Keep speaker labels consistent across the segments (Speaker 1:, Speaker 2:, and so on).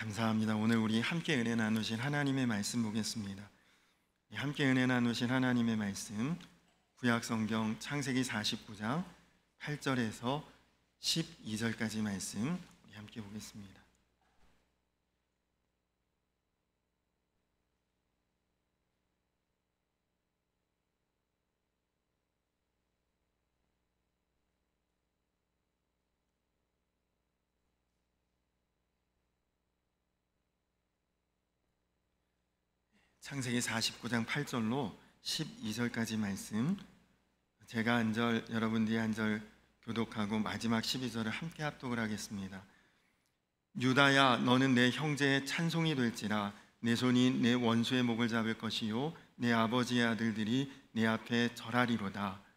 Speaker 1: 감사합니다. 오늘 우리 함께 은혜 나누신 하나님의 말씀 보겠습니다. 함께 은혜 나누신 하나님의 말씀 구약성경 창세기 49장 8절에서 12절까지 말씀 우리 함께 보겠습니다. 창세기 49장 8절로 12절까지 말씀, 제가 한 절, 여러분들이 한 절 교독하고 마지막 12절을 함께 합독을 하겠습니다. 유다야, 너는 내 형제의 찬송이 될지라. 내 손이 내 원수의 목을 잡을 것이요 내 아버지의 아들들이 내 앞에 절하리로다.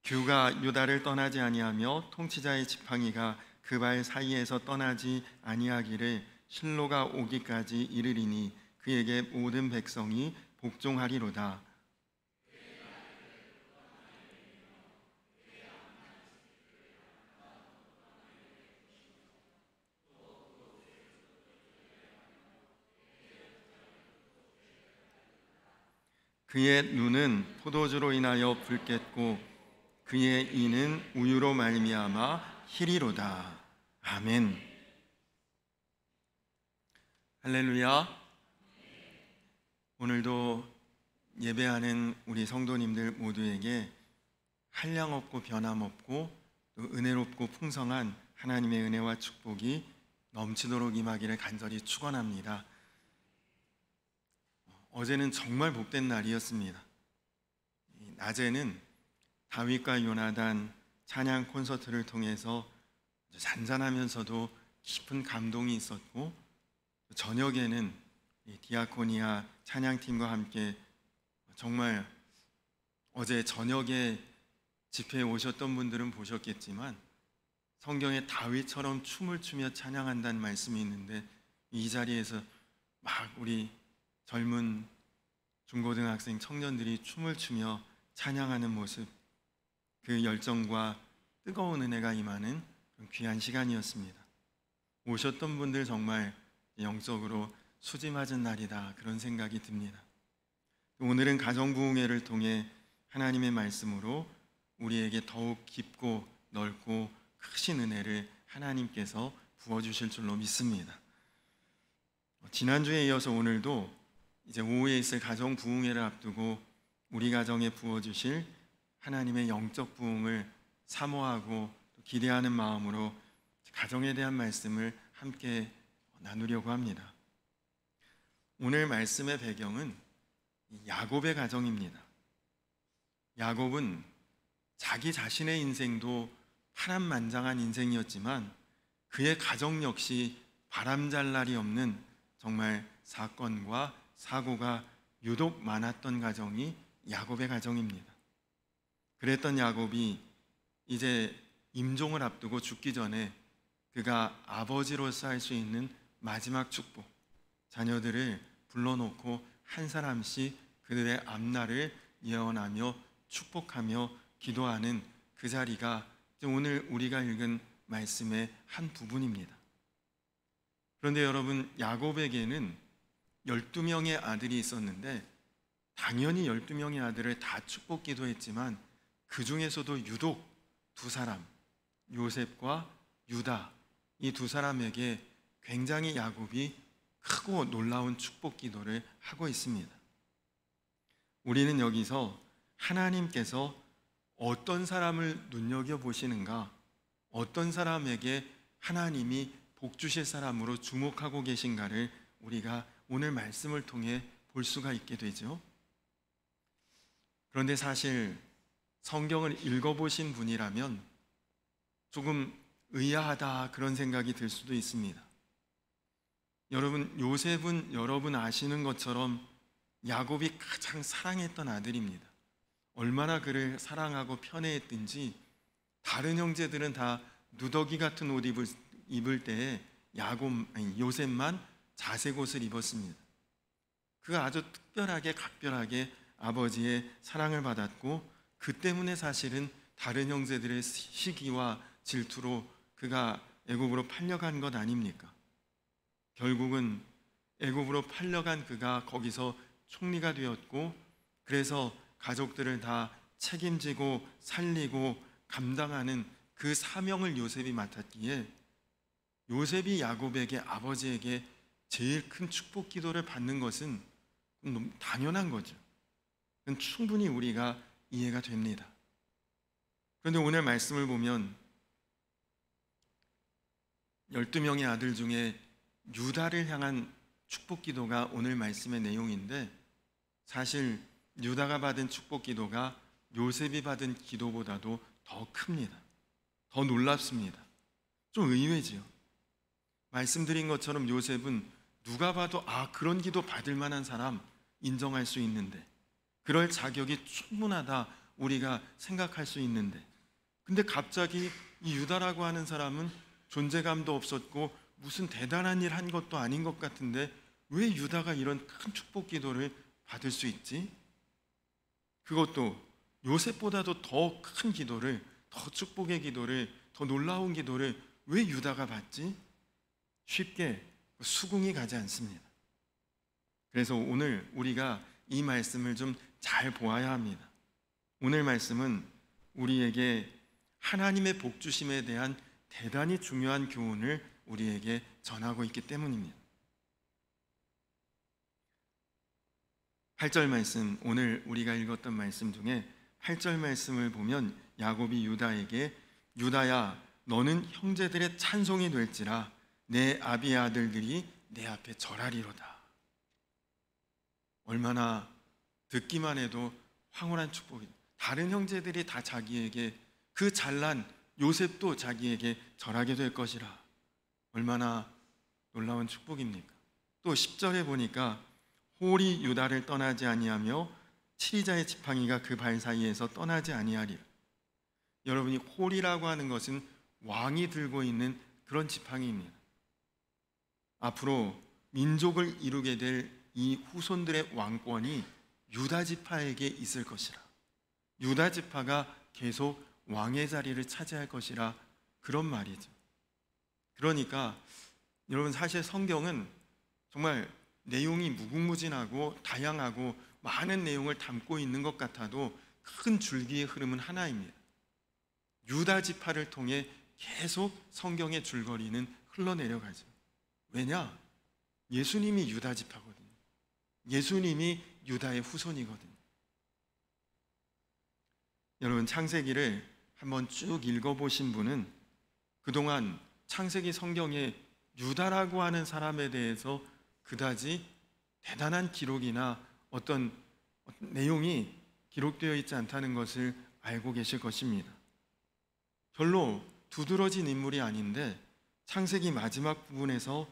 Speaker 1: 규가 유다를 떠나지 아니하며 통치자의 지팡이가 그 발 사이에서 떠나지 아니하기를 실로가 오기까지 이르리니 그에게 모든 백성이 복종하리로다. 그의 눈은 포도주로 인하여 붉겠고 그의 이는 우유로 말미암아 희리로다. 아멘. 할렐루야. 오늘도 예배하는 우리 성도님들 모두에게 한량없고 변함없고 또 은혜롭고 풍성한 하나님의 은혜와 축복이 넘치도록 임하기를 간절히 축원합니다. 어제는 정말 복된 날이었습니다. 낮에는 다윗과 요나단 찬양 콘서트를 통해서 잔잔하면서도 깊은 감동이 있었고, 저녁에는 디아코니아 찬양팀과 함께 정말 어제 저녁에 집회에 오셨던 분들은 보셨겠지만 성경에 다윗처럼 춤을 추며 찬양한다는 말씀이 있는데, 이 자리에서 막 우리 젊은 중고등학생 청년들이 춤을 추며 찬양하는 모습, 그 열정과 뜨거운 은혜가 임하는 귀한 시간이었습니다. 오셨던 분들 정말 영적으로 수지 맞은 날이다, 그런 생각이 듭니다. 오늘은 가정부흥회를 통해 하나님의 말씀으로 우리에게 더욱 깊고 넓고 크신 은혜를 하나님께서 부어주실 줄로 믿습니다. 지난주에 이어서 오늘도 이제 오후에 있을 가정부흥회를 앞두고 우리 가정에 부어주실 하나님의 영적 부흥을 사모하고 기대하는 마음으로 가정에 대한 말씀을 함께 나누려고 합니다. 오늘 말씀의 배경은 야곱의 가정입니다. 야곱은 자기 자신의 인생도 파란만장한 인생이었지만 그의 가정 역시 바람잘 날이 없는 정말 사건과 사고가 유독 많았던 가정이 야곱의 가정입니다. 그랬던 야곱이 이제 임종을 앞두고 죽기 전에 그가 아버지로서 할 수 있는 마지막 축복, 자녀들을 불러놓고 한 사람씩 그들의 앞날을 예언하며 축복하며 기도하는 그 자리가 오늘 우리가 읽은 말씀의 한 부분입니다. 그런데 여러분, 야곱에게는 12명의 아들이 있었는데 당연히 12명의 아들을 다 축복 기도했지만 그 중에서도 유독 두 사람, 요셉과 유다, 이 두 사람에게 굉장히 야곱이 크고 놀라운 축복 기도를 하고 있습니다. 우리는 여기서 하나님께서 어떤 사람을 눈여겨보시는가, 어떤 사람에게 하나님이 복 주실 사람으로 주목하고 계신가를 우리가 오늘 말씀을 통해 볼 수가 있게 되죠. 그런데 사실 성경을 읽어보신 분이라면 조금 의아하다, 그런 생각이 들 수도 있습니다. 여러분, 요셉은 여러분 아시는 것처럼 야곱이 가장 사랑했던 아들입니다. 얼마나 그를 사랑하고 편애했든지 다른 형제들은 다 누더기 같은 옷 입을 때에 요셉만 자색 옷을 입었습니다. 그가 아주 특별하게 각별하게 아버지의 사랑을 받았고, 그 때문에 사실은 다른 형제들의 시기와 질투로 그가 애굽으로 팔려간 것 아닙니까? 결국은 애굽으로 팔려간 그가 거기서 총리가 되었고, 그래서 가족들을 다 책임지고 살리고 감당하는 그 사명을 요셉이 맡았기에, 요셉이 야곱에게, 아버지에게 제일 큰 축복 기도를 받는 것은 너무 당연한 거죠. 그건 충분히 우리가 이해가 됩니다. 그런데 오늘 말씀을 보면 12명의 아들 중에 유다를 향한 축복 기도가 오늘 말씀의 내용인데, 사실 유다가 받은 축복 기도가 요셉이 받은 기도보다도 더 큽니다. 더 놀랍습니다. 좀 의외지요. 말씀드린 것처럼 요셉은 누가 봐도 그런 기도 받을 만한 사람 인정할 수 있는데, 그럴 자격이 충분하다 우리가 생각할 수 있는데, 근데 갑자기 이 유다라고 하는 사람은 존재감도 없었고 무슨 대단한 일 한 것도 아닌 것 같은데 왜 유다가 이런 큰 축복 기도를 받을 수 있지? 그것도 요셉보다도 더 큰 기도를, 더 축복의 기도를, 더 놀라운 기도를 왜 유다가 받지? 쉽게 수긍이 가지 않습니다. 그래서 오늘 우리가 이 말씀을 좀 잘 보아야 합니다. 오늘 말씀은 우리에게 하나님의 복 주심에 대한 대단히 중요한 교훈을 우리에게 전하고 있기 때문입니다. 8절 말씀, 오늘 우리가 읽었던 말씀 중에 8절 말씀을 보면 야곱이 유다에게, 유다야 너는 형제들의 찬송이 될지라 내 아비의 아들들이 내 앞에 절하리로다. 얼마나 듣기만 해도 황홀한 축복입니다. 다른 형제들이 다 자기에게, 그 잘난 요셉도 자기에게 절하게 될 것이라. 얼마나 놀라운 축복입니까? 또 10절에 보니까 홀이 유다를 떠나지 아니하며 치리자의 지팡이가 그 발 사이에서 떠나지 아니하리라. 여러분이 홀이라고 하는 것은 왕이 들고 있는 그런 지팡이입니다. 앞으로 민족을 이루게 될 이 후손들의 왕권이 유다 지파에게 있을 것이라. 유다 지파가 계속 왕의 자리를 차지할 것이라, 그런 말이죠. 그러니까 여러분, 사실 성경은 정말 내용이 무궁무진하고 다양하고 많은 내용을 담고 있는 것 같아도 큰 줄기의 흐름은 하나입니다. 유다 지파를 통해 계속 성경의 줄거리는 흘러내려가죠. 왜냐? 예수님이 유다 지파거든요. 예수님이 유다의 후손이거든요. 여러분, 창세기를 한번 쭉 읽어보신 분은 그동안 창세기 성경에 유다라고 하는 사람에 대해서 그다지 대단한 기록이나 어떤 내용이 기록되어 있지 않다는 것을 알고 계실 것입니다. 별로 두드러진 인물이 아닌데 창세기 마지막 부분에서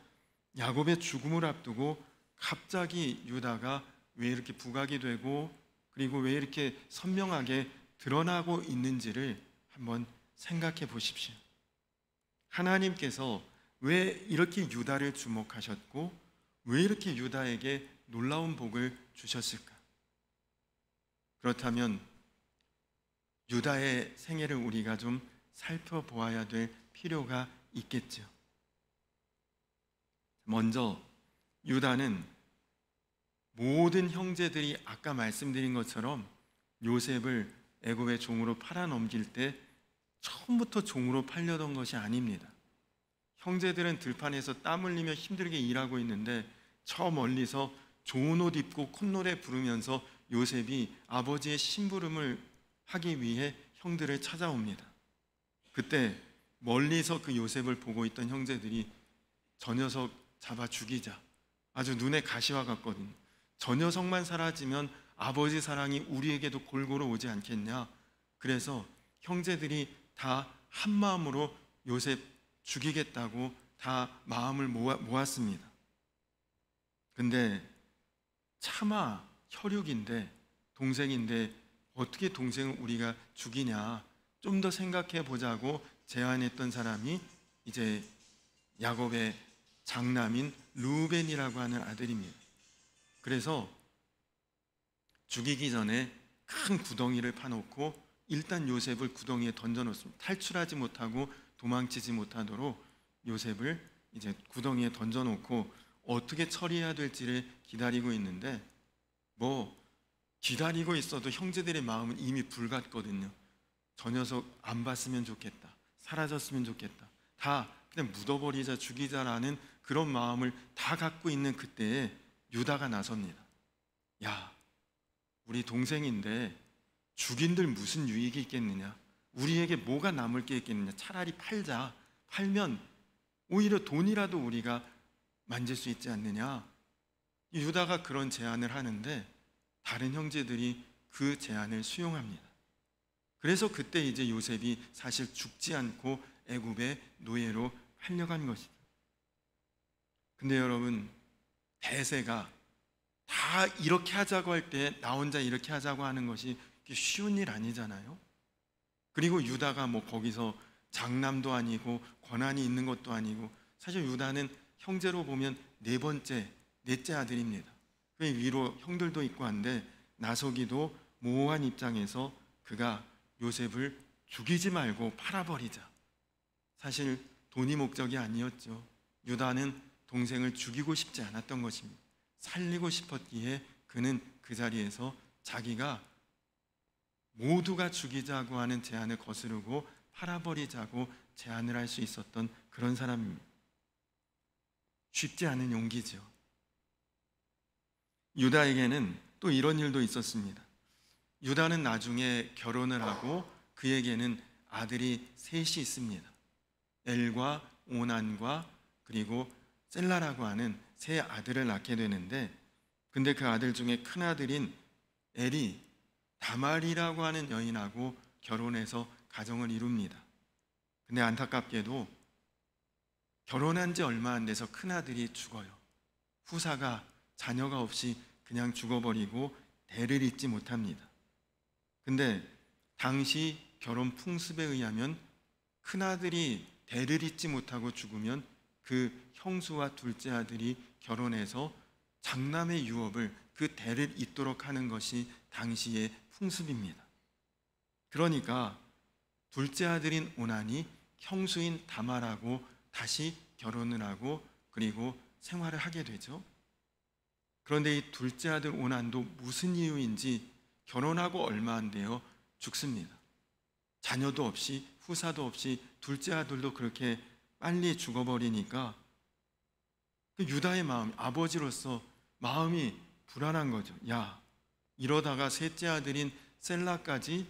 Speaker 1: 야곱의 죽음을 앞두고 갑자기 유다가 왜 이렇게 부각이 되고, 그리고 왜 이렇게 선명하게 드러나고 있는지를 한번 생각해 보십시오. 하나님께서 왜 이렇게 유다를 주목하셨고 왜 이렇게 유다에게 놀라운 복을 주셨을까? 그렇다면 유다의 생애를 우리가 좀 살펴보아야 될 필요가 있겠죠. 먼저 유다는 모든 형제들이 아까 말씀드린 것처럼 요셉을 애굽의 종으로 팔아넘길 때 처음부터 종으로 팔려던 것이 아닙니다. 형제들은 들판에서 땀 흘리며 힘들게 일하고 있는데 저 멀리서 좋은 옷 입고 콧노래 부르면서 요셉이 아버지의 심부름을 하기 위해 형들을 찾아옵니다. 그때 멀리서 그 요셉을 보고 있던 형제들이 저 녀석 잡아 죽이자, 아주 눈에 가시와 같거든요. 저 녀석만 사라지면 아버지 사랑이 우리에게도 골고루 오지 않겠냐. 그래서 형제들이 다 한마음으로 요셉 죽이겠다고 다 마음을 모았습니다. 근데 차마 혈육인데, 동생인데 어떻게 동생을 우리가 죽이냐, 좀 더 생각해 보자고 제안했던 사람이 이제 야곱의 장남인 르우벤이라고 하는 아들입니다. 그래서 죽이기 전에 큰 구덩이를 파놓고 일단 요셉을 구덩이에 던져놓습니다. 탈출하지 못하고 도망치지 못하도록 요셉을 이제 구덩이에 던져놓고 어떻게 처리해야 될지를 기다리고 있는데, 뭐 기다리고 있어도 형제들의 마음은 이미 불같거든요. 저 녀석 안 봤으면 좋겠다, 사라졌으면 좋겠다, 다 그냥 묻어버리자, 죽이자라는 그런 마음을 다 갖고 있는 그때에 유다가 나섭니다. 야, 우리 동생인데 죽인들 무슨 유익이 있겠느냐, 우리에게 뭐가 남을 게 있겠느냐, 차라리 팔자, 팔면 오히려 돈이라도 우리가 만질 수 있지 않느냐. 유다가 그런 제안을 하는데 다른 형제들이 그 제안을 수용합니다. 그래서 그때 이제 요셉이 사실 죽지 않고 애굽의 노예로 팔려간 것이죠. 근데 여러분, 대세가 다 이렇게 하자고 할 때 나 혼자 이렇게 하자고 하는 것이 쉬운 일 아니잖아요. 그리고 유다가 뭐 거기서 장남도 아니고 권한이 있는 것도 아니고, 사실 유다는 형제로 보면 넷째 아들입니다. 그 위로 형들도 있고 한데 나서기도 모호한 입장에서 그가 요셉을 죽이지 말고 팔아버리자. 사실 돈이 목적이 아니었죠. 유다는 동생을 죽이고 싶지 않았던 것입니다. 살리고 싶었기에 그는 그 자리에서 자기가 모두가 죽이자고 하는 제안을 거스르고 팔아버리자고 제안을 할 수 있었던 그런 사람입니다. 쉽지 않은 용기죠. 유다에게는 또 이런 일도 있었습니다. 유다는 나중에 결혼을 하고 그에게는 아들이 셋이 있습니다. 엘과 오난과 그리고 셀라라고 하는 세 아들을 낳게 되는데, 근데 그 아들 중에 큰 아들인 엘이 다말이라고 하는 여인하고 결혼해서 가정을 이룹니다. 근데 안타깝게도 결혼한 지 얼마 안 돼서 큰 아들이 죽어요. 후사가 자녀가 없이 그냥 죽어버리고 대를 잇지 못합니다. 근데 당시 결혼 풍습에 의하면 큰아들이 대를 잇지 못하고 죽으면 그 형수와 둘째 아들이 결혼해서 장남의 유업을, 그 대를 잇도록 하는 것이 당시의 풍습입니다. 그러니까 둘째 아들인 오난이 형수인 다말하고 다시 결혼을 하고 그리고 생활을 하게 되죠. 그런데 이 둘째 아들 오난도 무슨 이유인지 결혼하고 얼마 안 되어 죽습니다. 자녀도 없이 후사도 없이 둘째 아들도 그렇게 빨리 죽어버리니까 그 유다의 마음, 아버지로서 마음이 불안한 거죠. 야, 이러다가 셋째 아들인 셀라까지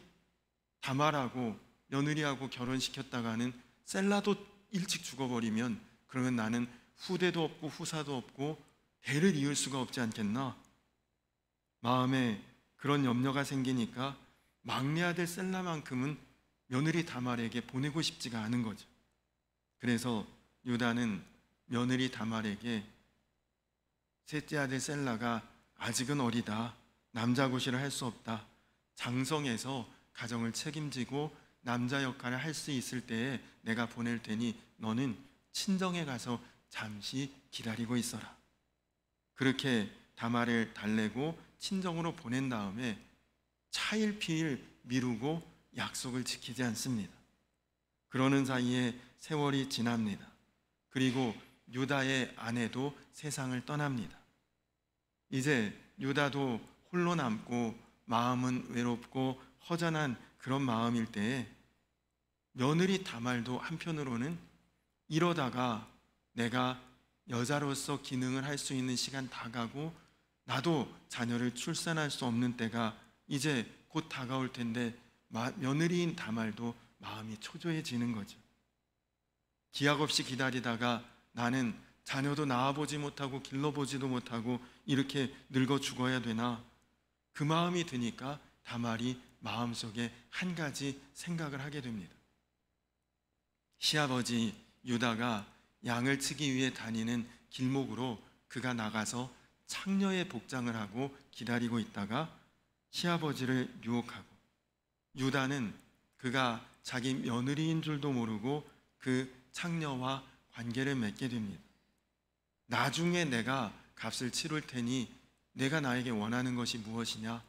Speaker 1: 다말하고 며느리하고 결혼시켰다가는 셀라도 일찍 죽어버리면 그러면 나는 후대도 없고 후사도 없고 대를 이을 수가 없지 않겠나? 마음에 그런 염려가 생기니까 막내 아들 셀라만큼은 며느리 다말에게 보내고 싶지가 않은 거죠. 그래서 유다는 며느리 다말에게 셋째 아들 셀라가 아직은 어리다, 남자 고시를 할 수 없다, 장성해서 가정을 책임지고 남자 역할을 할 수 있을 때에 내가 보낼 테니 너는 친정에 가서 잠시 기다리고 있어라. 그렇게 다말을 달래고 친정으로 보낸 다음에 차일피일 미루고 약속을 지키지 않습니다. 그러는 사이에 세월이 지납니다. 그리고 유다의 아내도 세상을 떠납니다. 이제 유다도 홀로 남고 마음은 외롭고 허전한 그런 마음일 때에 며느리 다말도 한편으로는 이러다가 내가 여자로서 기능을 할 수 있는 시간 다 가고 나도 자녀를 출산할 수 없는 때가 이제 곧 다가올 텐데 며느리인 다말도 마음이 초조해지는 거죠. 기약 없이 기다리다가 나는 자녀도 낳아보지 못하고 길러보지도 못하고 이렇게 늙어 죽어야 되나? 그 마음이 드니까 다말이 마음속에 한 가지 생각을 하게 됩니다. 시아버지 유다가 양을 치기 위해 다니는 길목으로 그가 나가서 창녀의 복장을 하고 기다리고 있다가 시아버지를 유혹하고, 유다는 그가 자기 며느리인 줄도 모르고 그 창녀와 관계를 맺게 됩니다. 나중에 내가 값을 치를 테니 내가 나에게 원하는 것이 무엇이냐?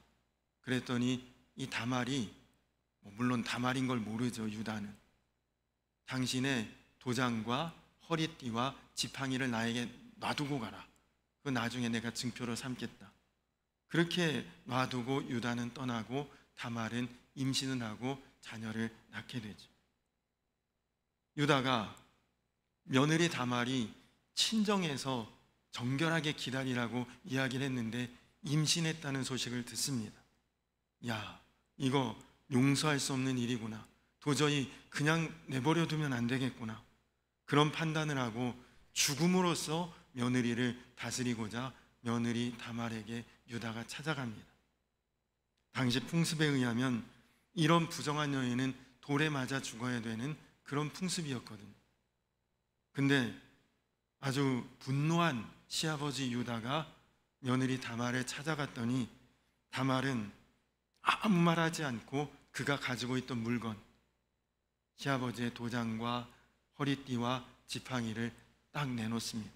Speaker 1: 그랬더니 이 다말이, 물론 다말인 걸 모르죠, 유다는. 당신의 도장과 허리띠와 지팡이를 나에게 놔두고 가라. 그 나중에 내가 증표로 삼겠다. 그렇게 놔두고 유다는 떠나고 다말은 임신을 하고 자녀를 낳게 되죠. 유다가 며느리 다말이 친정에서 정결하게 기다리라고 이야기를 했는데 임신했다는 소식을 듣습니다. 야, 이거 용서할 수 없는 일이구나. 도저히 그냥 내버려 두면 안 되겠구나. 그런 판단을 하고 죽음으로써 며느리를 다스리고자 며느리 다말에게 유다가 찾아갑니다. 당시 풍습에 의하면 이런 부정한 여인은 돌에 맞아 죽어야 되는 그런 풍습이었거든요. 근데 아주 분노한 시아버지 유다가 며느리 다말을 찾아갔더니 다말은 아무 말하지 않고 그가 가지고 있던 물건, 시아버지의 도장과 허리띠와 지팡이를 딱 내놓습니다.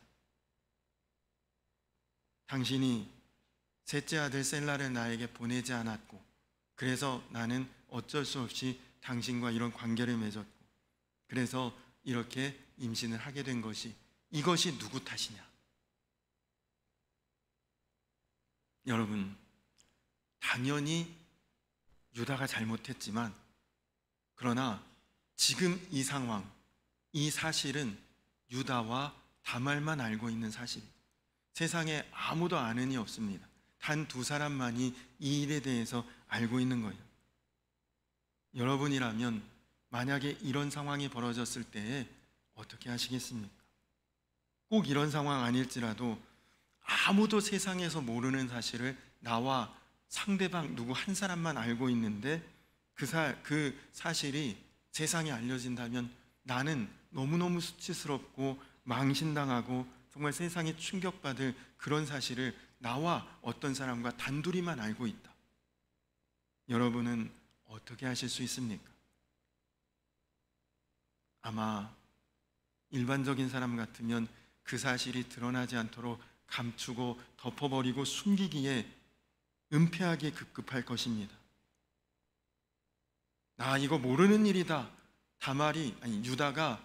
Speaker 1: 당신이 셋째 아들 셀라를 나에게 보내지 않았고, 그래서 나는 어쩔 수 없이 당신과 이런 관계를 맺었고, 그래서 이렇게 임신을 하게 된 것이, 이것이 누구 탓이냐? 여러분, 당연히 유다가 잘못했지만, 그러나 지금 이 상황, 이 사실은 유다와 다말만 알고 있는 사실이에요. 세상에 아무도 아는 이 없습니다. 단 두 사람만이 이 일에 대해서 알고 있는 거예요. 여러분이라면 만약에 이런 상황이 벌어졌을 때에 어떻게 하시겠습니까? 꼭 이런 상황 아닐지라도 아무도 세상에서 모르는 사실을 나와 상대방 누구 한 사람만 알고 있는데 그 사실이 세상에 알려진다면 나는 너무너무 수치스럽고 망신당하고 정말 세상에 충격받을 그런 사실을 나와 어떤 사람과 단둘이만 알고 있다. 여러분은 어떻게 하실 수 있습니까? 아마 일반적인 사람 같으면 그 사실이 드러나지 않도록 감추고 덮어버리고 숨기기에 은폐하게 급급할 것입니다. 나 이거 모르는 일이다. 유다가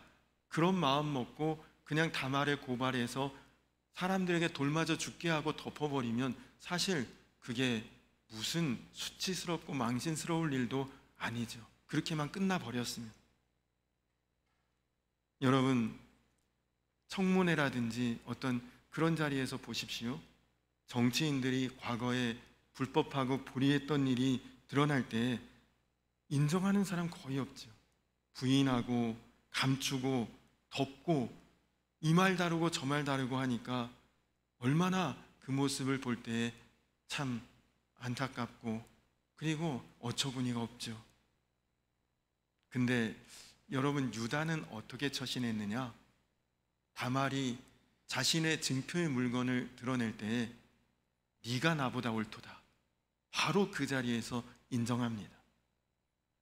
Speaker 1: 그런 마음 먹고 그냥 다말을 고발해서 사람들에게 돌맞아 죽게 하고 덮어버리면 사실 그게 무슨 수치스럽고 망신스러울 일도 아니죠. 그렇게만 끝나버렸습니다. 여러분, 청문회라든지 어떤 그런 자리에서 보십시오. 정치인들이 과거에 불법하고 불의했던 일이 드러날 때 인정하는 사람 거의 없죠. 부인하고 감추고 덮고 이 말 다르고 저 말 다르고 하니까 얼마나 그 모습을 볼 때에 참 안타깝고 그리고 어처구니가 없죠. 근데 여러분, 유다는 어떻게 처신했느냐? 다말이 자신의 증표의 물건을 드러낼 때에 네가 나보다 옳도다. 바로 그 자리에서 인정합니다.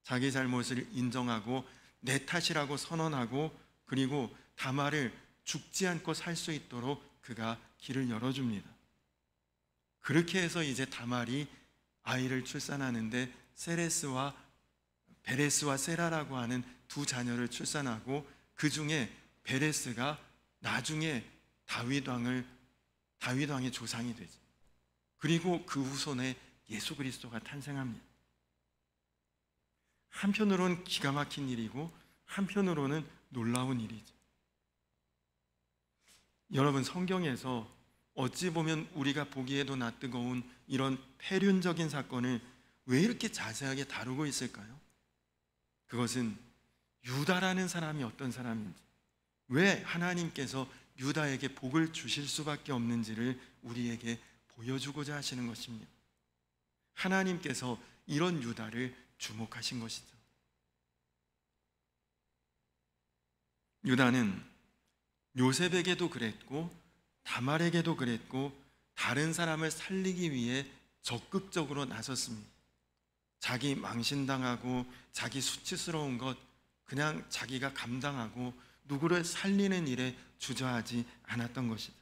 Speaker 1: 자기 잘못을 인정하고 내 탓이라고 선언하고 그리고 다말을 죽지 않고 살 수 있도록 그가 길을 열어줍니다. 그렇게 해서 이제 다말이 아이를 출산하는데 베레스와 세라라고 하는 두 자녀를 출산하고 그 중에 베레스가 나중에 다윗 왕의 조상이 되죠. 그리고 그 후손에 예수 그리스도가 탄생합니다. 한편으로는 기가 막힌 일이고 한편으로는 놀라운 일이죠. 여러분, 성경에서 어찌 보면 우리가 보기에도 낯뜨거운 이런 폐륜적인 사건을 왜 이렇게 자세하게 다루고 있을까요? 그것은 유다라는 사람이 어떤 사람인지, 왜 하나님께서 유다에게 복을 주실 수밖에 없는지를 우리에게 보여주고자 하시는 것입니다. 하나님께서 이런 유다를 주목하신 것이죠. 유다는 요셉에게도 그랬고 다말에게도 그랬고 다른 사람을 살리기 위해 적극적으로 나섰습니다. 자기 망신당하고 자기 수치스러운 것 그냥 자기가 감당하고 누구를 살리는 일에 주저하지 않았던 것이다.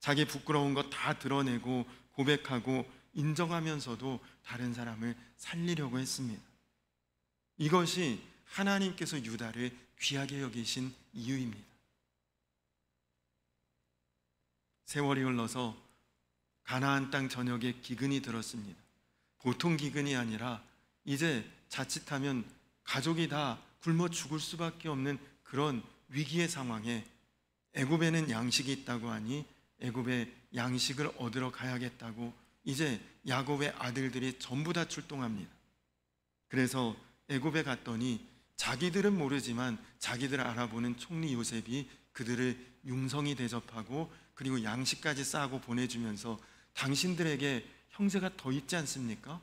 Speaker 1: 자기 부끄러운 것 다 드러내고 고백하고 인정하면서도 다른 사람을 살리려고 했습니다. 이것이 하나님께서 유다를 귀하게 여기신 이유입니다. 세월이 흘러서 가나안 땅 전역에 기근이 들었습니다. 보통 기근이 아니라 이제 자칫하면 가족이 다 굶어 죽을 수밖에 없는 그런 위기의 상황에 애굽에는 양식이 있다고 하니 애굽에 양식을 얻으러 가야겠다고 이제 야곱의 아들들이 전부 다 출동합니다. 그래서 애굽에 갔더니 자기들은 모르지만 자기들을 알아보는 총리 요셉이 그들을 융성히 대접하고 그리고 양식까지 싸고 보내주면서 당신들에게 형제가 더 있지 않습니까?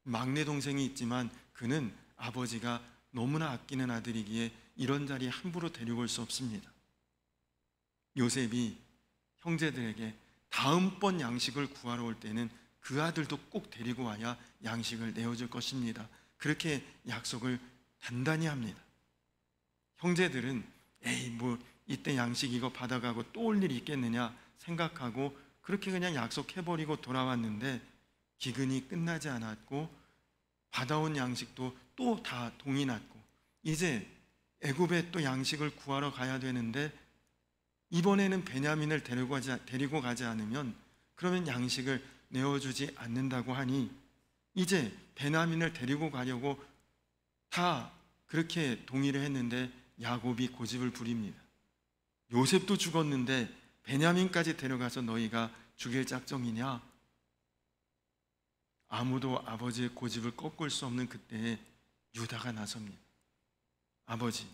Speaker 1: 막내 동생이 있지만 그는 아버지가 너무나 아끼는 아들이기에 이런 자리에 함부로 데리고 올 수 없습니다. 요셉이 형제들에게 다음번 양식을 구하러 올 때는 그 아들도 꼭 데리고 와야 양식을 내어줄 것입니다. 그렇게 약속을 단단히 합니다. 형제들은 에이 뭐 이때 양식 이거 받아가고 또 올 일이 있겠느냐 생각하고 그렇게 그냥 약속해버리고 돌아왔는데 기근이 끝나지 않았고 받아온 양식도 또 다 동이 났고 이제 애굽에 또 양식을 구하러 가야 되는데 이번에는 베냐민을 데리고 가지 않으면 그러면 양식을 내어주지 않는다고 하니 이제 베냐민을 데리고 가려고 다 그렇게 동의를 했는데 야곱이 고집을 부립니다. 요셉도 죽었는데 베냐민까지 데려가서 너희가 죽일 작정이냐? 아무도 아버지의 고집을 꺾을 수 없는 그때에 유다가 나섭니다. 아버지,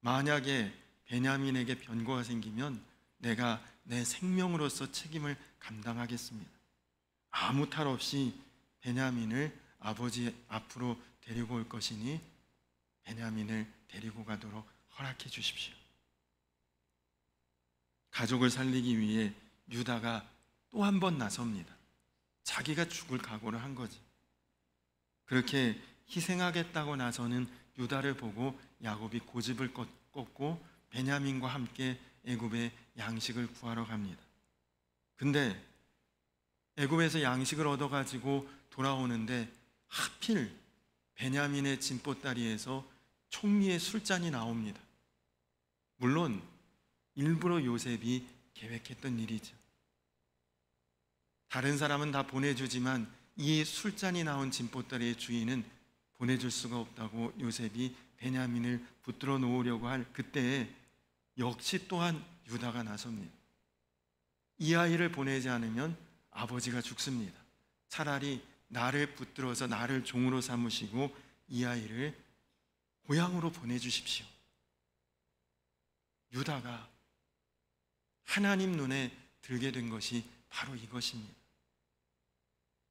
Speaker 1: 만약에 베냐민에게 변고가 생기면 내가 내 생명으로서 책임을 감당하겠습니다. 아무 탈 없이 베냐민을 아버지 앞으로 데리고 올 것이니 베냐민을 데리고 가도록 허락해 주십시오. 가족을 살리기 위해 유다가 또 한 번 나섭니다. 자기가 죽을 각오를 한 거지. 그렇게 희생하겠다고 나서는 유다를 보고 야곱이 고집을 꺾고 베냐민과 함께 애굽에 양식을 구하러 갑니다. 근데 애굽에서 양식을 얻어가지고 돌아오는데 하필 베냐민의 진보다리에서 총리의 술잔이 나옵니다. 물론 일부러 요셉이 계획했던 일이죠. 다른 사람은 다 보내주지만 이 술잔이 나온 진보다리의 주인은 보내줄 수가 없다고 요셉이 베냐민을 붙들어 놓으려고 할 그때에 역시 또한 유다가 나섭니다. 이 아이를 보내지 않으면 아버지가 죽습니다. 차라리 나를 붙들어서 나를 종으로 삼으시고 이 아이를 고향으로 보내주십시오. 유다가 하나님 눈에 들게 된 것이 바로 이것입니다.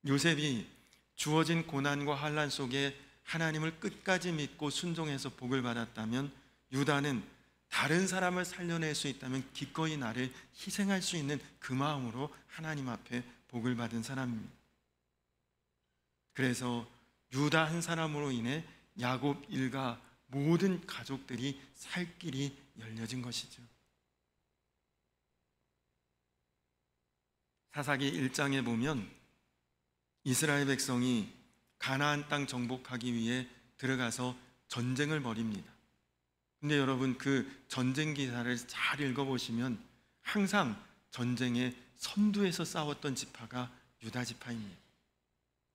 Speaker 1: 요셉이 주어진 고난과 환난 속에 하나님을 끝까지 믿고 순종해서 복을 받았다면 유다는 다른 사람을 살려낼 수 있다면 기꺼이 나를 희생할 수 있는 그 마음으로 하나님 앞에 복을 받은 사람입니다. 그래서 유다 한 사람으로 인해 야곱 일가 모든 가족들이 살 길이 열려진 것이죠. 사사기 1장에 보면 이스라엘 백성이 가나안 땅 정복하기 위해 들어가서 전쟁을 벌입니다. 근데 여러분 그 전쟁 기사를 잘 읽어보시면 항상 전쟁의 선두에서 싸웠던 지파가 유다 지파입니다.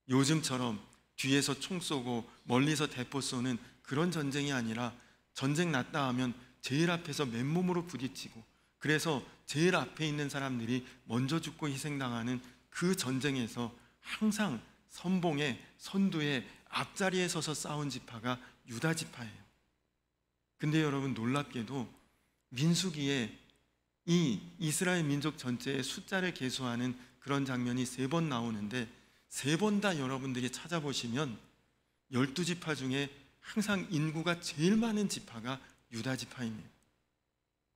Speaker 1: 요즘처럼 뒤에서 총 쏘고 멀리서 대포 쏘는 그런 전쟁이 아니라 전쟁 났다 하면 제일 앞에서 맨몸으로 부딪히고 그래서 제일 앞에 있는 사람들이 먼저 죽고 희생당하는 그 전쟁에서 항상 선봉에 선두에 앞자리에 서서 싸운 지파가 유다 지파예요. 근데 여러분 놀랍게도 민수기에 이 이스라엘 민족 전체의 숫자를 계수하는 그런 장면이 3번 나오는데 3번 다 여러분들이 찾아보시면 12지파 중에 항상 인구가 제일 많은 지파가 유다 지파입니다.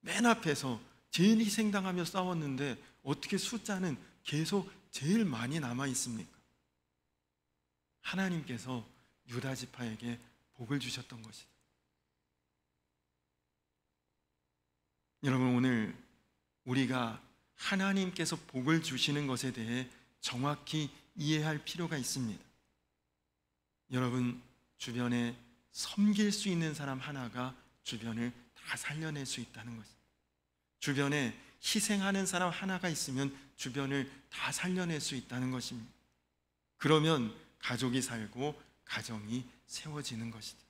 Speaker 1: 맨 앞에서 제일 희생당하며 싸웠는데 어떻게 숫자는 계속 제일 많이 남아 있습니까? 하나님께서 유다 지파에게 복을 주셨던 것이다. 여러분 오늘 우리가 하나님께서 복을 주시는 것에 대해 정확히 이해할 필요가 있습니다. 여러분, 주변에 섬길 수 있는 사람 하나가 주변을 다 살려낼 수 있다는 것입니다. 주변에 희생하는 사람 하나가 있으면 주변을 다 살려낼 수 있다는 것입니다. 그러면 가족이 살고 가정이 세워지는 것이죠.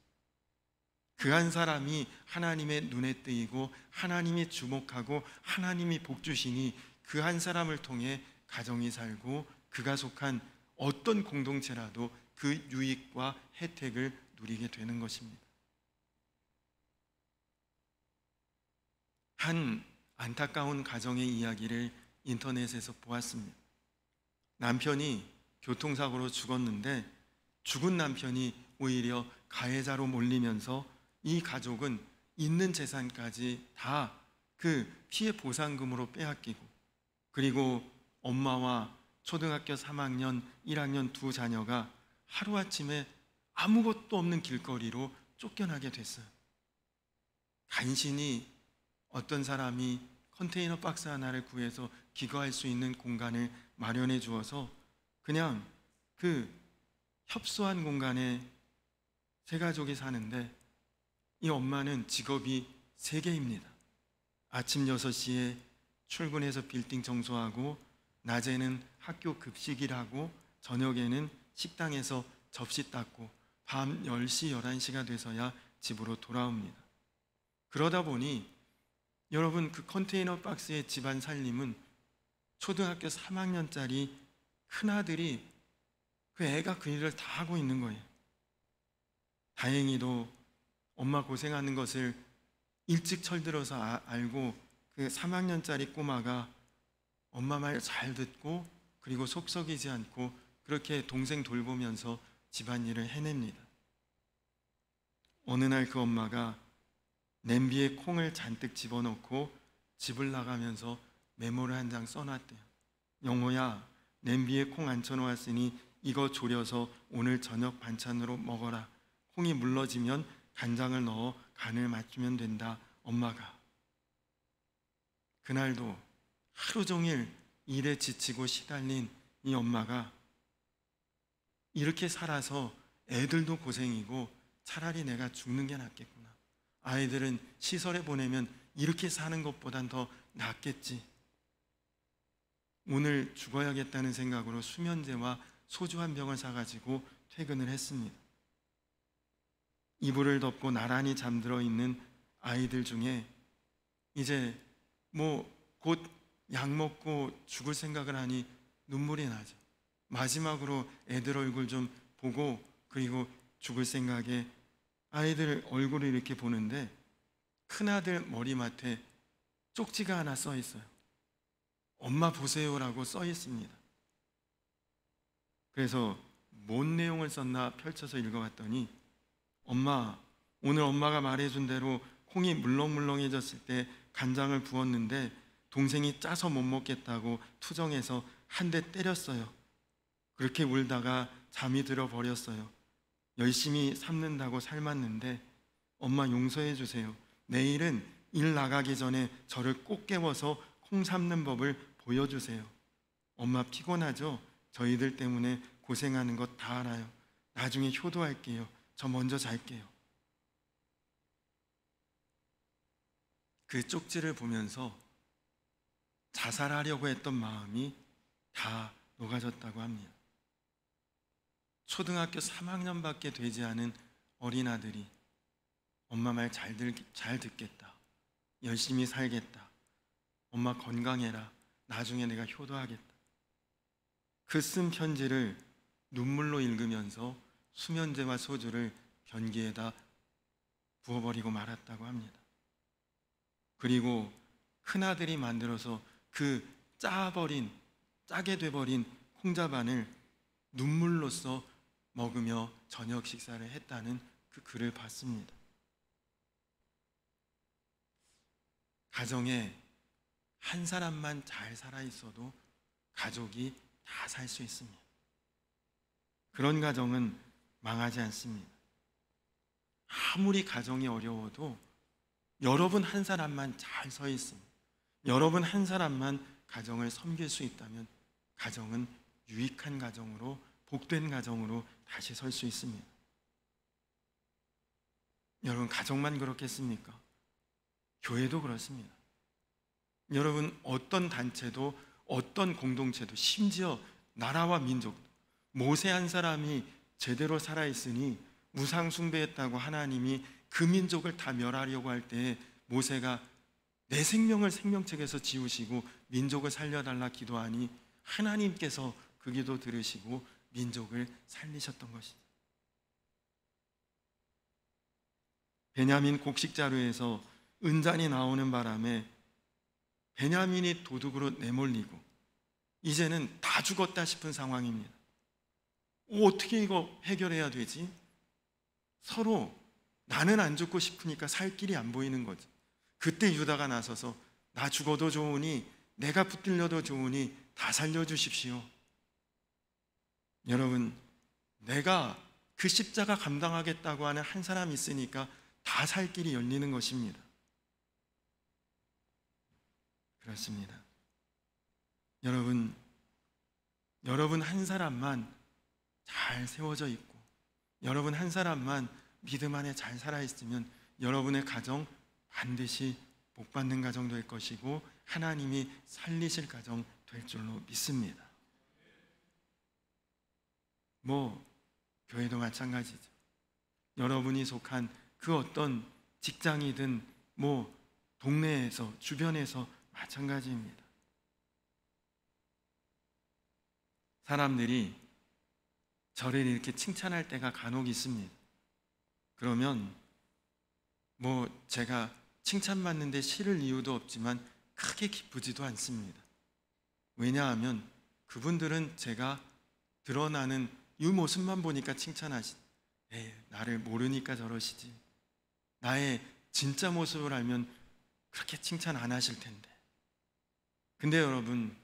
Speaker 1: 그 한 사람이 하나님의 눈에 띄고 하나님이 주목하고 하나님이 복 주시니 그 한 사람을 통해 가정이 살고 그가 속한 어떤 공동체라도 그 유익과 혜택을 누리게 되는 것입니다. 한 안타까운 가정의 이야기를 인터넷에서 보았습니다. 남편이 교통사고로 죽었는데 죽은 남편이 오히려 가해자로 몰리면서 이 가족은 있는 재산까지 다 그 피해 보상금으로 빼앗기고, 그리고 엄마와 초등학교 3학년, 1학년 두 자녀가 하루아침에 아무것도 없는 길거리로 쫓겨나게 됐어요. 간신히 어떤 사람이 컨테이너 박스 하나를 구해서 기거할 수 있는 공간을 마련해 주어서 그냥 그 협소한 공간에 세 가족이 사는데, 이 엄마는 직업이 3개입니다. 아침 6시에 출근해서 빌딩 청소하고, 낮에는 학교 급식일 하고, 저녁에는 식당에서 접시 닦고, 밤 10시, 11시가 돼서야 집으로 돌아옵니다. 그러다 보니 여러분, 그 컨테이너 박스의 집안 살림은 초등학교 3학년짜리 큰아들이 그 애가 그 일을 다 하고 있는 거예요. 다행히도 엄마 고생하는 것을 일찍 철들어서 알고 그 3학년짜리 꼬마가 엄마 말 잘 듣고, 그리고 속썩이지 않고 그렇게 동생 돌보면서 집안일을 해냅니다. 어느 날 그 엄마가 냄비에 콩을 잔뜩 집어넣고 집을 나가면서 메모를 한 장 써놨대요. 영호야, 냄비에 콩 앉혀놓았으니 이거 졸여서 오늘 저녁 반찬으로 먹어라. 콩이 물러지면 간장을 넣어 간을 맞추면 된다, 엄마가. 그날도 하루 종일 일에 지치고 시달린 이 엄마가 이렇게 살아서 애들도 고생이고 차라리 내가 죽는 게 낫겠구나, 아이들은 시설에 보내면 이렇게 사는 것보단 더 낫겠지, 오늘 죽어야겠다는 생각으로 수면제와 소주 한 병을 사가지고 퇴근을 했습니다. 이불을 덮고 나란히 잠들어 있는 아이들 중에 이제 곧 약 먹고 죽을 생각을 하니 눈물이 나죠. 마지막으로 애들 얼굴 좀 보고, 그리고 죽을 생각에 아이들 얼굴을 이렇게 보는데 큰아들 머리맡에 쪽지가 하나 써 있어요. 엄마 보세요라고 써 있습니다. 그래서 뭔 내용을 썼나 펼쳐서 읽어봤더니, 엄마, 오늘 엄마가 말해준 대로 콩이 물렁물렁해졌을 때 간장을 부었는데 동생이 짜서 못 먹겠다고 투정해서 한 대 때렸어요. 그렇게 울다가 잠이 들어 버렸어요. 열심히 삶는다고 삶았는데 엄마 용서해 주세요. 내일은 일 나가기 전에 저를 꼭 깨워서 콩 삶는 법을 보여주세요. 엄마 피곤하죠? 저희들 때문에 고생하는 것 다 알아요. 나중에 효도할게요. 저 먼저 잘게요. 그 쪽지를 보면서 자살하려고 했던 마음이 다 녹아졌다고 합니다. 초등학교 3학년밖에 되지 않은 어린아들이 엄마 말 잘 듣겠다, 열심히 살겠다, 엄마 건강해라, 나중에 내가 효도하겠다, 그 쓴 편지를 눈물로 읽으면서 수면제와 소주를 변기에다 부어버리고 말았다고 합니다. 그리고 큰아들이 만들어서 그 짜게 돼버린 콩자반을 눈물로써 먹으며 저녁 식사를 했다는 그 글을 봤습니다. 가정에 한 사람만 잘 살아 있어도 가족이 다 살 수 있습니다. 그런 가정은 망하지 않습니다. 아무리 가정이 어려워도 여러분 한 사람만 잘 서 있습니다. 여러분 한 사람만 가정을 섬길 수 있다면 가정은 유익한 가정으로, 복된 가정으로 다시 설 수 있습니다. 여러분, 가정만 그렇겠습니까? 교회도 그렇습니다. 여러분, 어떤 단체도, 어떤 공동체도, 심지어 나라와 민족도, 모세 한 사람이 제대로 살아있으니 우상 숭배했다고 하나님이 그 민족을 다 멸하려고 할 때 모세가 내 생명을 생명책에서 지우시고 민족을 살려달라 기도하니 하나님께서 그 기도 들으시고 민족을 살리셨던 것이죠. 베냐민 곡식 자루에서 은잔이 나오는 바람에 베냐민이 도둑으로 내몰리고 이제는 다 죽었다 싶은 상황입니다. 어떻게 이거 해결해야 되지? 서로 나는 안 죽고 싶으니까 살 길이 안 보이는 거죠. 그때 유다가 나서서 나 죽어도 좋으니, 내가 붙들려도 좋으니 다 살려주십시오. 여러분, 내가 그 십자가 감당하겠다고 하는 한 사람이 있으니까 다 살 길이 열리는 것입니다. 그렇습니다. 여러분 한 사람만 잘 세워져 있고, 여러분 한 사람만 믿음 안에 잘 살아있으면 여러분의 가정 반드시 복받는 가정 될 것이고 하나님이 살리실 가정 될 줄로 믿습니다. 교회도 마찬가지죠. 여러분이 속한 그 어떤 직장이든 동네에서, 주변에서 마찬가지입니다. 사람들이 저를 이렇게 칭찬할 때가 간혹 있습니다. 그러면 제가 칭찬받는데 싫을 이유도 없지만 크게 기쁘지도 않습니다. 왜냐하면 그분들은 제가 드러나는 이 모습만 보니까 칭찬하시지, 나를 모르니까 저러시지, 나의 진짜 모습을 알면 그렇게 칭찬 안 하실 텐데. 근데 여러분,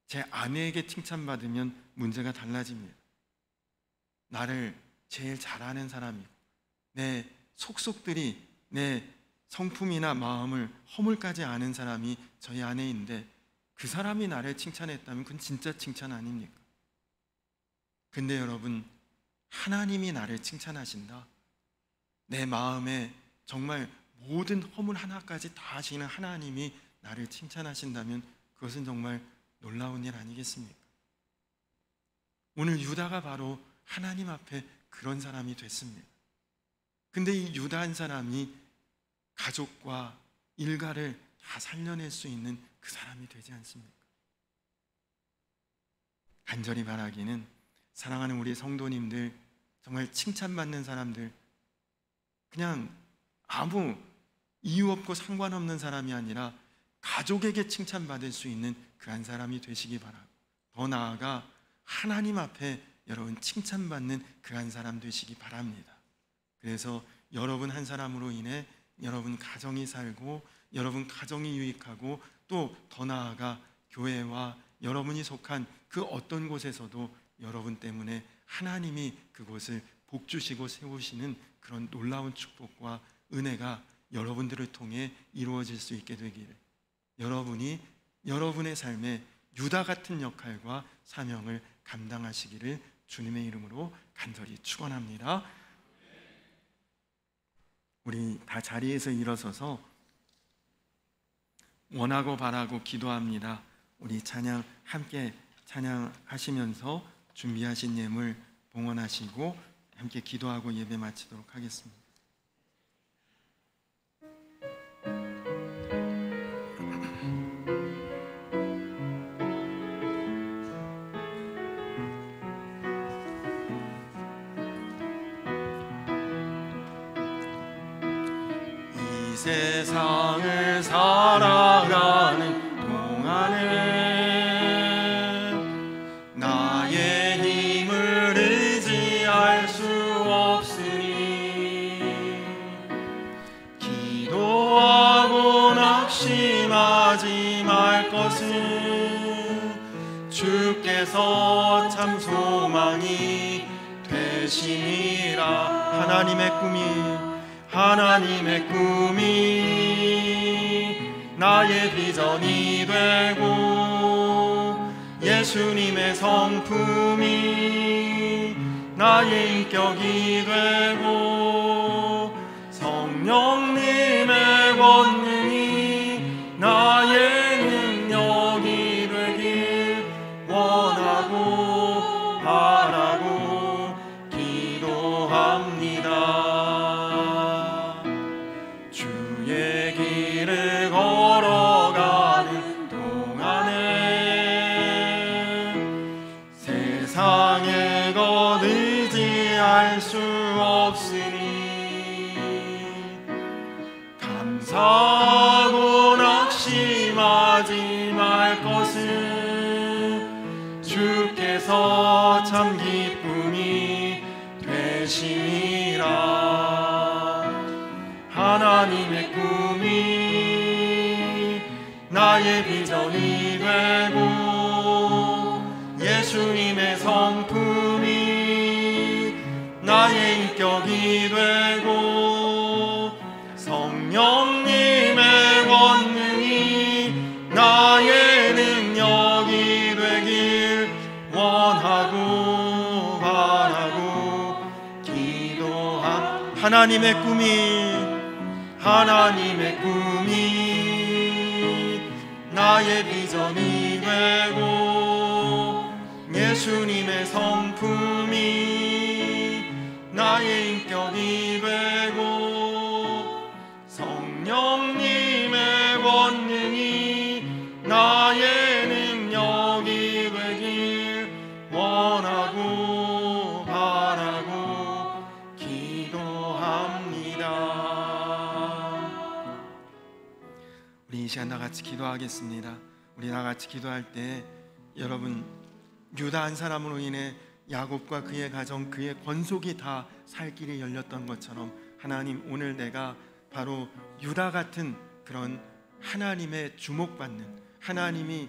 Speaker 1: 제 아내에게 칭찬받으면 문제가 달라집니다. 나를 제일 잘 아는 사람이고 내 속속들이 내 성품이나 마음을 허물까지 아는 사람이 저희 아내인데 그 사람이 나를 칭찬했다면 그건 진짜 칭찬 아닙니까? 근데 여러분, 하나님이 나를 칭찬하신다, 내 마음에 정말 모든 허물 하나까지 다 아시는 하나님이 나를 칭찬하신다면 그것은 정말 놀라운 일 아니겠습니까? 오늘 유다가 바로 하나님 앞에 그런 사람이 됐습니다. 근데 이 유다 한 사람이 가족과 일가를 다 살려낼 수 있는 그 사람이 되지 않습니까? 간절히 바라기는, 사랑하는 우리 성도님들, 정말 칭찬받는 사람들, 그냥 아무 이유 없고 상관없는 사람이 아니라 가족에게 칭찬받을 수 있는 그한 사람이 되시기 바라고, 더 나아가 하나님 앞에 여러분 칭찬받는 그한 사람 되시기 바랍니다. 그래서 여러분 한 사람으로 인해 여러분 가정이 살고 여러분 가정이 유익하고 또 더 나아가 교회와 여러분이 속한 그 어떤 곳에서도 여러분 때문에 하나님이 그곳을 복주시고 세우시는 그런 놀라운 축복과 은혜가 여러분들을 통해 이루어질 수 있게 되기를, 여러분이 여러분의 삶에 유다 같은 역할과 사명을 감당하시기를 주님의 이름으로 간절히 축원합니다. 우리 다 자리에서 일어서서 원하고 바라고 기도합니다. 우리 찬양 함께 찬양하시면서 준비하신 예물 봉헌하시고 함께 기도하고 예배 마치도록 하겠습니다. 이 세상을 살아가는 동안에 나의 힘을 의지할 수 없으니 기도하고 낙심하지 말 것은 주께서 참 소망이 되시니라. 하나님의 꿈이 나의 비전이 되고 예수님의 성품이 나의 인격이 되고 성령님의 권능이 나의 능력이 되길 원하고 바라고 기도합니다. 주의 길을 걸어가는 동안에 세상의 것 의지할 수 없으니 감사하고 낙심하지 말 것은 주께서 참 기쁨이 되심이라. 하나님의 꿈이 나의 비전이 되고 예수님의 성품이 나의 인격이 되고 성령님의 권능이 나의 능력이 되길 원하고 바라고 기도함. 하나님의 꿈이 나의 비전이 되고 예수님의 성품이 나의 인격이 되고 성령님의 권능이 나의 능력이 되길 원하고 바라고 기도합니다. 우리 이 시간 다같이 기도하겠습니다. 우리 다같이 기도할 때 여러분, 유다 한 사람으로 인해 야곱과 그의 가정, 그의 권속이 다 살 길이 열렸던 것처럼 하나님, 오늘 내가 바로 유다 같은 그런 하나님의 주목받는, 하나님이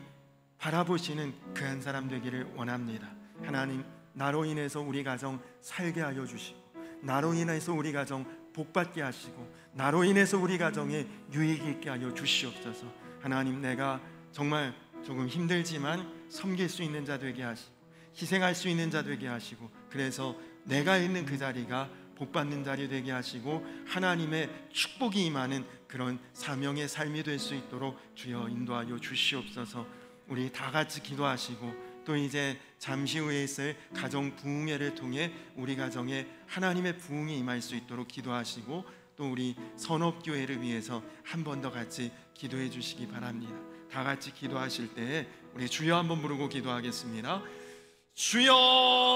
Speaker 1: 바라보시는 그 한 사람 되기를 원합니다. 하나님, 나로 인해서 우리 가정 살게 하여 주시고, 나로 인해서 우리 가정 복받게 하시고, 나로 인해서 우리 가정에 유익이 있게 하여 주시옵소서. 하나님, 내가 정말 조금 힘들지만 섬길 수 있는 자 되게 하시고, 희생할 수 있는 자 되게 하시고, 그래서 내가 있는 그 자리가 복받는 자리 되게 하시고 하나님의 축복이 임하는 그런 사명의 삶이 될 수 있도록 주여 인도하여 주시옵소서. 우리 다 같이 기도하시고, 또 이제 잠시 후에 있을 가정 부흥회를 통해 우리 가정에 하나님의 부흥이 임할 수 있도록 기도하시고, 또 우리 선업교회를 위해서 한 번 더 같이 기도해 주시기 바랍니다. 다 같이 기도하실 때 우리 주여 한번 부르고 기도하겠습니다.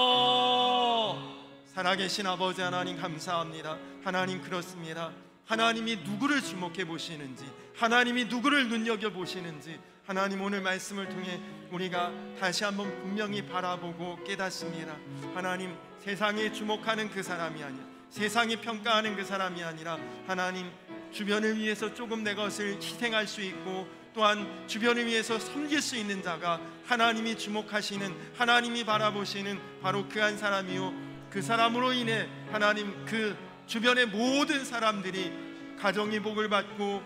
Speaker 1: 주여! 살아계신 아버지 하나님, 감사합니다. 하나님, 그렇습니다. 하나님이 누구를 주목해 보시는지, 하나님이 누구를 눈여겨 보시는지, 하나님, 오늘 말씀을 통해 우리가 다시 한번 분명히 바라보고 깨닫습니다. 하나님, 세상이 주목하는 그 사람이 아니라, 세상이 평가하는 그 사람이 아니라, 하나님, 주변을 위해서 조금 내 것을 희생할 수 있고, 또한 주변을 위해서 섬길 수 있는 자가 하나님이 주목하시는, 하나님이 바라보시는 바로 그 한 사람이요, 그 사람으로 인해 하나님, 그 주변의 모든 사람들이 가정이 복을 받고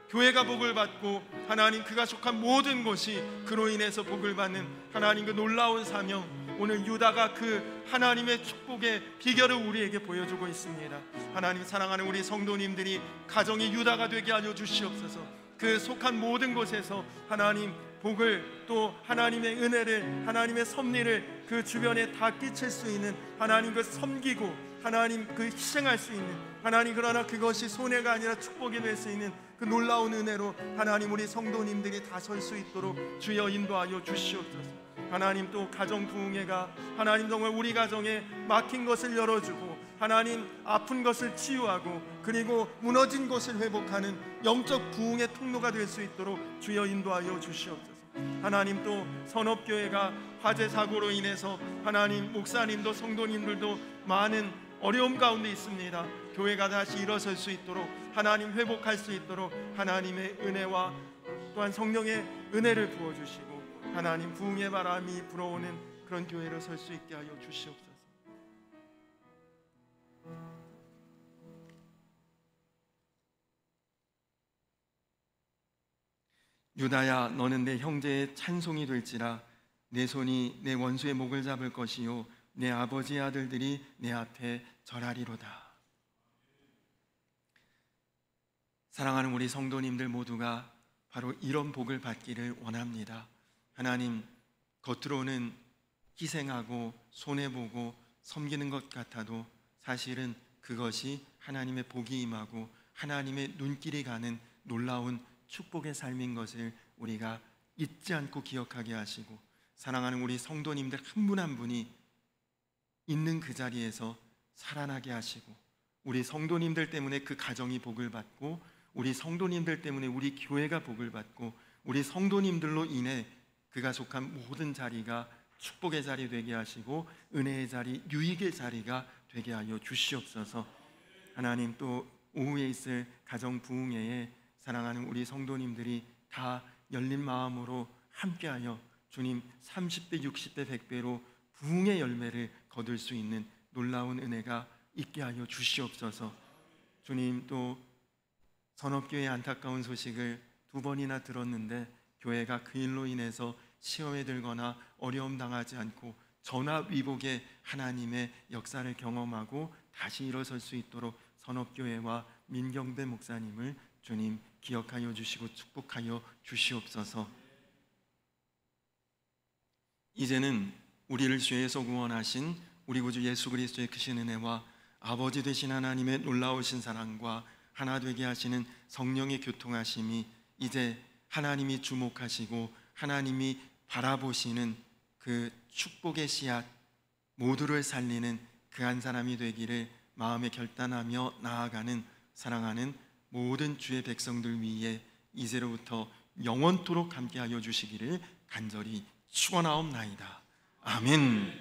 Speaker 1: 교회가 복을 받고, 하나님, 그가 속한 모든 곳이 그로 인해서 복을 받는 하나님, 그 놀라운 사명, 오늘 유다가 그 하나님의 축복의 비결을 우리에게 보여주고 있습니다. 하나님, 사랑하는 우리 성도님들이 가정이 유다가 되게 하여 주시옵소서. 그 속한 모든 곳에서 하나님 복을, 또 하나님의 은혜를, 하나님의 섭리를 그 주변에 다 끼칠 수 있는, 하나님 그 섬기고 하나님 그 희생할 수 있는, 하나님, 그러나 그것이 손해가 아니라 축복이 될 수 있는 그 놀라운 은혜로 하나님, 우리 성도님들이 다 설 수 있도록 주여 인도하여 주시옵소서. 하나님, 또 가정 부흥회가 하나님 정말 우리 가정에 막힌 것을 열어주고, 하나님 아픈 것을 치유하고, 그리고 무너진 것을 회복하는 영적 부흥의 통로가 될 수 있도록 주여 인도하여 주시옵소서. 하나님, 또 선업교회가 화재 사고로 인해서 하나님, 목사님도 성도님들도 많은 어려움 가운데 있습니다. 교회가 다시 일어설 수 있도록, 하나님 회복할 수 있도록 하나님의 은혜와 또한 성령의 은혜를 부어주시고, 하나님 부흥의 바람이 불어오는 그런 교회로 설 수 있게 하여 주시옵소서. 유다야, 너는 내 형제의 찬송이 될지라. 내 손이 내 원수의 목을 잡을 것이요 내 아버지의 아들들이 내 앞에 절하리로다. 사랑하는 우리 성도님들 모두가 바로 이런 복을 받기를 원합니다. 하나님, 겉으로는 희생하고 손해보고 섬기는 것 같아도 사실은 그것이 하나님의 복이 임하고 하나님의 눈길이 가는 놀라운 축복의 삶인 것을 우리가 잊지 않고 기억하게 하시고, 사랑하는 우리 성도님들 한 분 한 분이 있는 그 자리에서 살아나게 하시고, 우리 성도님들 때문에 그 가정이 복을 받고, 우리 성도님들 때문에 우리 교회가 복을 받고, 우리 성도님들로 인해 그가 속한 모든 자리가 축복의 자리 되게 하시고 은혜의 자리, 유익의 자리가 되게 하여 주시옵소서. 하나님, 또 오후에 있을 가정 부흥회에 사랑하는 우리 성도님들이 다 열린 마음으로 함께하여 주님 30배, 60배, 100배로 부흥의 열매를 거둘 수 있는 놀라운 은혜가 있게 하여 주시옵소서. 주님, 또 선업교회의 안타까운 소식을 2번이나 들었는데 교회가 그 일로 인해서 시험에 들거나 어려움 당하지 않고 전화위복의 하나님의 역사를 경험하고 다시 일어설 수 있도록 선업교회와 민경배 목사님을 주님 기억하여 주시고 축복하여 주시옵소서. 이제는 우리를 죄에서 구원하신 우리 구주 예수 그리스도의 크신 은혜와 아버지 되신 하나님의 놀라우신 사랑과 하나 되게 하시는 성령의 교통하심이 이제 하나님이 주목하시고 하나님이 바라보시는 그 축복의 씨앗 모두를 살리는 그 한 사람이 되기를 마음에 결단하며 나아가는 사랑하는 모든 주의 백성들 위에 이제로부터 영원토록 함께하여 주시기를 간절히 축원하옵나이다. 아멘.